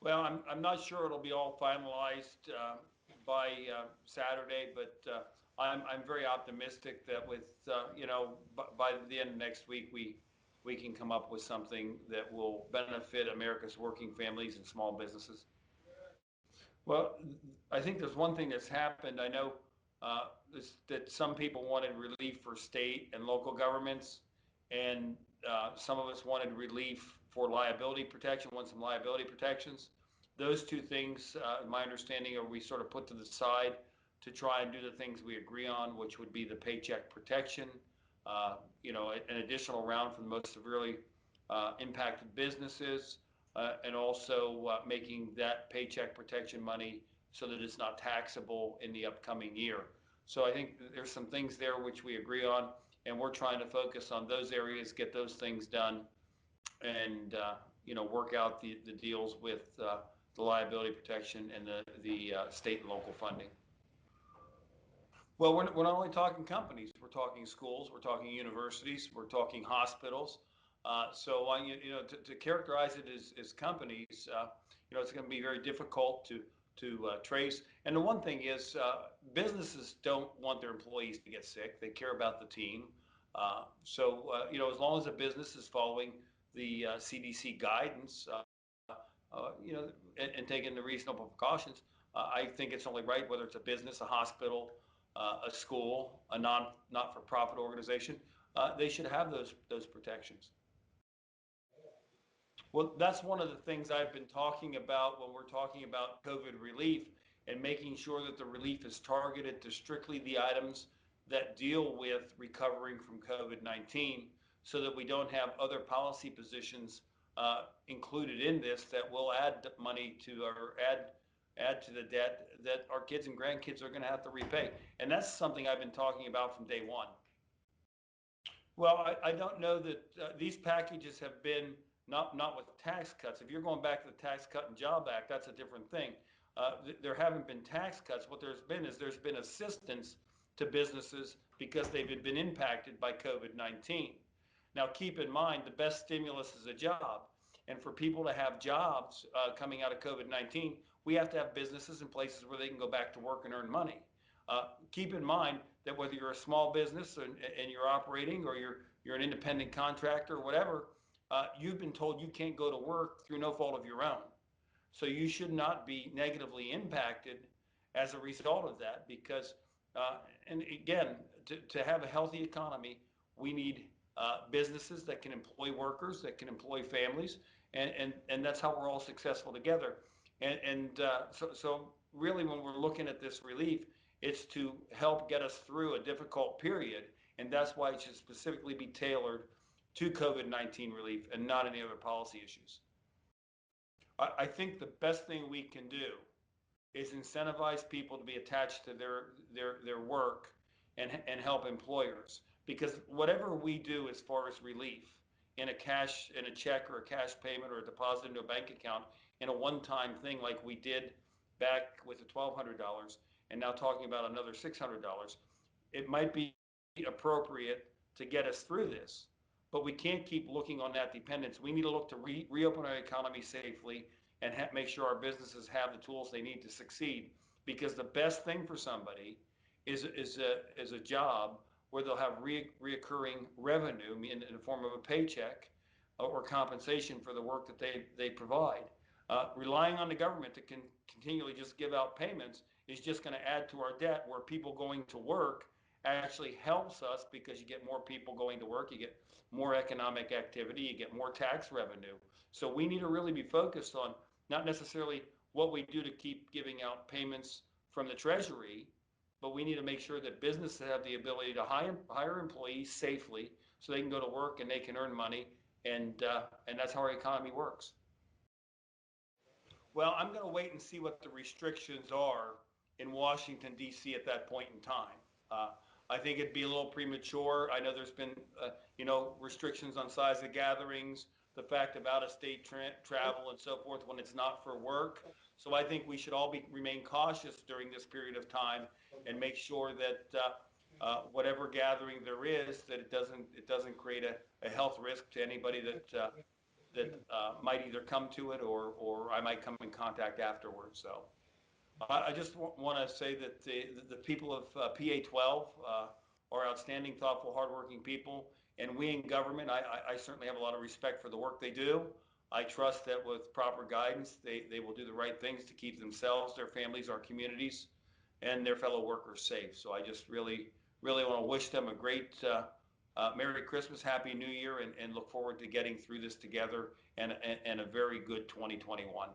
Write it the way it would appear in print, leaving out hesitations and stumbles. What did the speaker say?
Well, I'm not sure it'll be all finalized by Saturday, but I'm very optimistic that with by the end of next week we can come up with something that will benefit America's working families and small businesses. Well, I think there's one thing that's happened. I know that some people wanted relief for state and local governments, and some of us wanted relief for liability protection, want some liability protections. Those two things, my understanding, are we sort of put to the side to try and do the things we agree on, which would be the paycheck protection, an additional round for the most severely impacted businesses, and also making that paycheck protection money so that it's not taxable in the upcoming year. So I think there's some things there which we agree on, and we're trying to focus on those areas, get those things done, and work out the deals with the liability protection and the state and local funding. Well, we're not only talking companies, we're talking schools, we're talking universities, we're talking hospitals. To characterize it as companies, it's going to be very difficult to trace. And the one thing is, businesses don't want their employees to get sick. They care about the team. As long as a business is following the CDC guidance, and taking the reasonable precautions, I think it's only right, whether it's a business, a hospital, a school, a not-for-profit organization, they should have those protections. Well, that's one of the things I've been talking about when we're talking about COVID relief, and making sure that the relief is targeted to strictly the items that deal with recovering from COVID-19, so that we don't have other policy positions included in this that will add money to, or add to the debt that our kids and grandkids are going to have to repay. And that's something I've been talking about from day one. Well, I don't know that these packages have been not with tax cuts. If you're going back to the Tax Cut and Job Act, that's a different thing. There haven't been tax cuts. What there's been assistance to businesses because they've been impacted by COVID-19. Now, keep in mind, the best stimulus is a job. And for people to have jobs coming out of COVID-19, we have to have businesses in places where they can go back to work and earn money. Keep in mind that whether you're a small business and you're operating, or you're an independent contractor or whatever, you've been told you can't go to work through no fault of your own. So you should not be negatively impacted as a result of that, because, and again, to have a healthy economy, we need businesses that can employ workers, that can employ families, and that's how we're all successful together. So really, when we're looking at this relief, it's to help get us through a difficult period, and that's why it should specifically be tailored to COVID-19 relief and not any other policy issues. I think the best thing we can do is incentivize people to be attached to their work, and help employers. Because whatever we do as far as relief, in a check or a cash payment or a deposit into a bank account, in a one-time thing like we did back with the $1,200, and now talking about another $600, it might be appropriate to get us through this. But we can't keep looking on that dependence. We need to look to reopen our economy safely, and make sure our businesses have the tools they need to succeed. Because the best thing for somebody is a job where they'll have reoccurring revenue in the form of a paycheck or compensation for the work that they provide. Relying on the government to continually just give out payments is just going to add to our debt, where people going to work actually helps us, because you get more people going to work, you get more economic activity, you get more tax revenue. So we need to really be focused on not necessarily what we do to keep giving out payments from the Treasury, but we need to make sure that businesses have the ability to hire employees safely, so they can go to work and they can earn money, and that's how our economy works. Well, I'm going to wait and see what the restrictions are in Washington, D.C. at that point in time. I think it'd be a little premature. I know there's been, restrictions on size of gatherings, the fact of out-of-state travel and so forth when it's not for work. So I think we should all remain cautious during this period of time, and make sure that whatever gathering there is, that it doesn't create a health risk to anybody that might either come to it or I might come in contact afterwards. So I just want to say that the people of PA 12 are outstanding, thoughtful, hardworking people. And we in government, I certainly have a lot of respect for the work they do. I trust that with proper guidance, they will do the right things to keep themselves, their families, our communities, and their fellow workers safe. So I just really want to wish them a great Merry Christmas, Happy New Year, and look forward to getting through this together and a very good 2021.